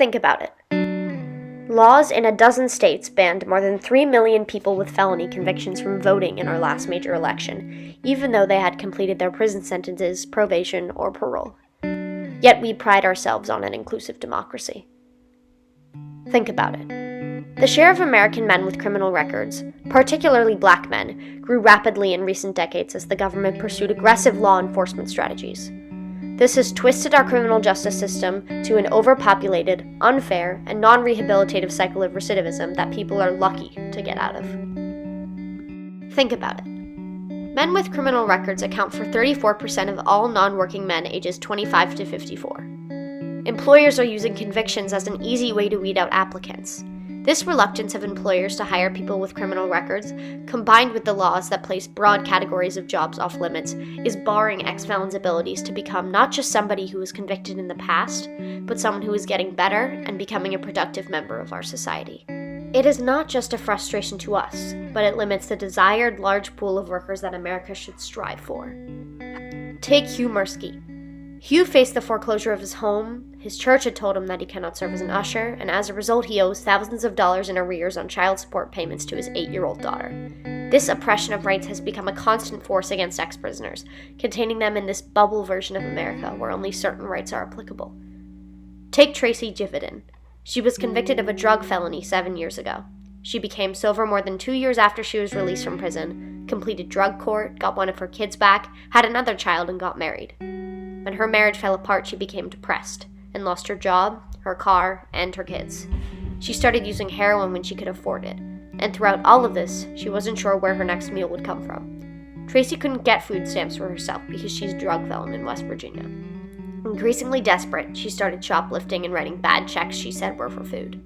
Think about it. Laws in a dozen states banned more than 3 million people with felony convictions from voting in our last major election, even though they had completed their prison sentences, probation, or parole. Yet we pride ourselves on an inclusive democracy. Think about it. The share of American men with criminal records, particularly black men, grew rapidly in recent decades as the government pursued aggressive law enforcement strategies. This has twisted our criminal justice system to an overpopulated, unfair, and non-rehabilitative cycle of recidivism that people are lucky to get out of. Think about it. Men with criminal records account for 34% of all non-working men ages 25 to 54. Employers are using convictions as an easy way to weed out applicants. This reluctance of employers to hire people with criminal records, combined with the laws that place broad categories of jobs off limits, is barring ex-felons' abilities to become not just somebody who was convicted in the past, but someone who is getting better and becoming a productive member of our society. It is not just a frustration to us, but it limits the desired large pool of workers that America should strive for. Take Hugh Mursky. Hugh faced the foreclosure of his home. His church had told him that he cannot serve as an usher, and as a result he owes thousands of dollars in arrears on child support payments to his 8-year-old daughter. This oppression of rights has become a constant force against ex-prisoners, containing them in this bubble version of America where only certain rights are applicable. Take Tracy Jividan. She was convicted of a drug felony 7 years ago. She became sober more than 2 years after she was released from prison, completed drug court, got one of her kids back, had another child, and got married. When her marriage fell apart, she became depressed and lost her job, her car, and her kids. She started using heroin when she could afford it, and throughout all of this, she wasn't sure where her next meal would come from. Tracy couldn't get food stamps for herself because she's a drug felon in West Virginia. Increasingly desperate, she started shoplifting and writing bad checks she said were for food.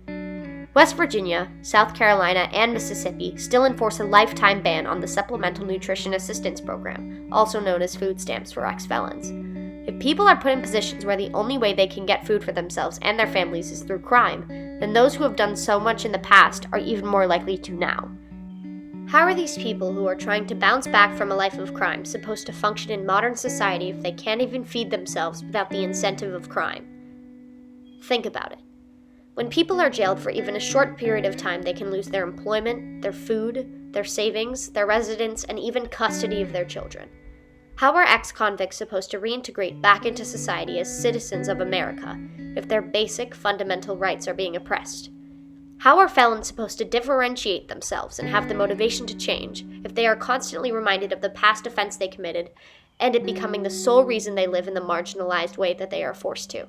West Virginia, South Carolina, and Mississippi still enforce a lifetime ban on the Supplemental Nutrition Assistance Program, also known as food stamps for ex-felons. If people are put in positions where the only way they can get food for themselves and their families is through crime, then those who have done so much in the past are even more likely to now. How are these people who are trying to bounce back from a life of crime supposed to function in modern society if they can't even feed themselves without the incentive of crime? Think about it. When people are jailed for even a short period of time, they can lose their employment, their food, their savings, their residence, and even custody of their children. How are ex-convicts supposed to reintegrate back into society as citizens of America if their basic, fundamental rights are being oppressed? How are felons supposed to differentiate themselves and have the motivation to change if they are constantly reminded of the past offense they committed and it becoming the sole reason they live in the marginalized way that they are forced to?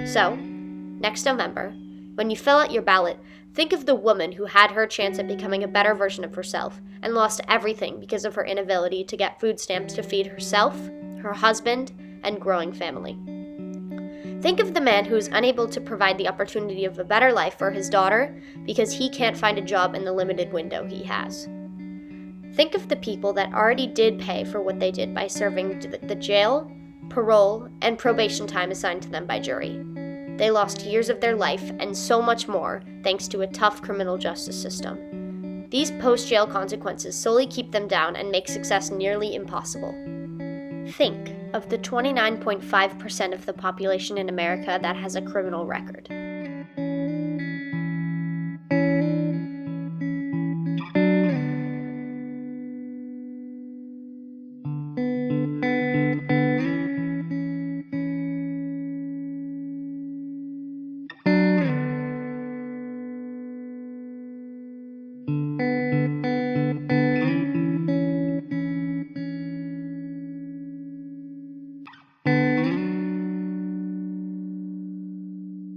So, next November, when you fill out your ballot, think of the woman who had her chance at becoming a better version of herself and lost everything because of her inability to get food stamps to feed herself, her husband, and growing family. Think of the man who is unable to provide the opportunity of a better life for his daughter because he can't find a job in the limited window he has. Think of the people that already did pay for what they did by serving the jail, parole, and probation time assigned to them by jury. They lost years of their life and so much more thanks to a tough criminal justice system. These post-jail consequences solely keep them down and make success nearly impossible. Think of the 29.5% of the population in America that has a criminal record.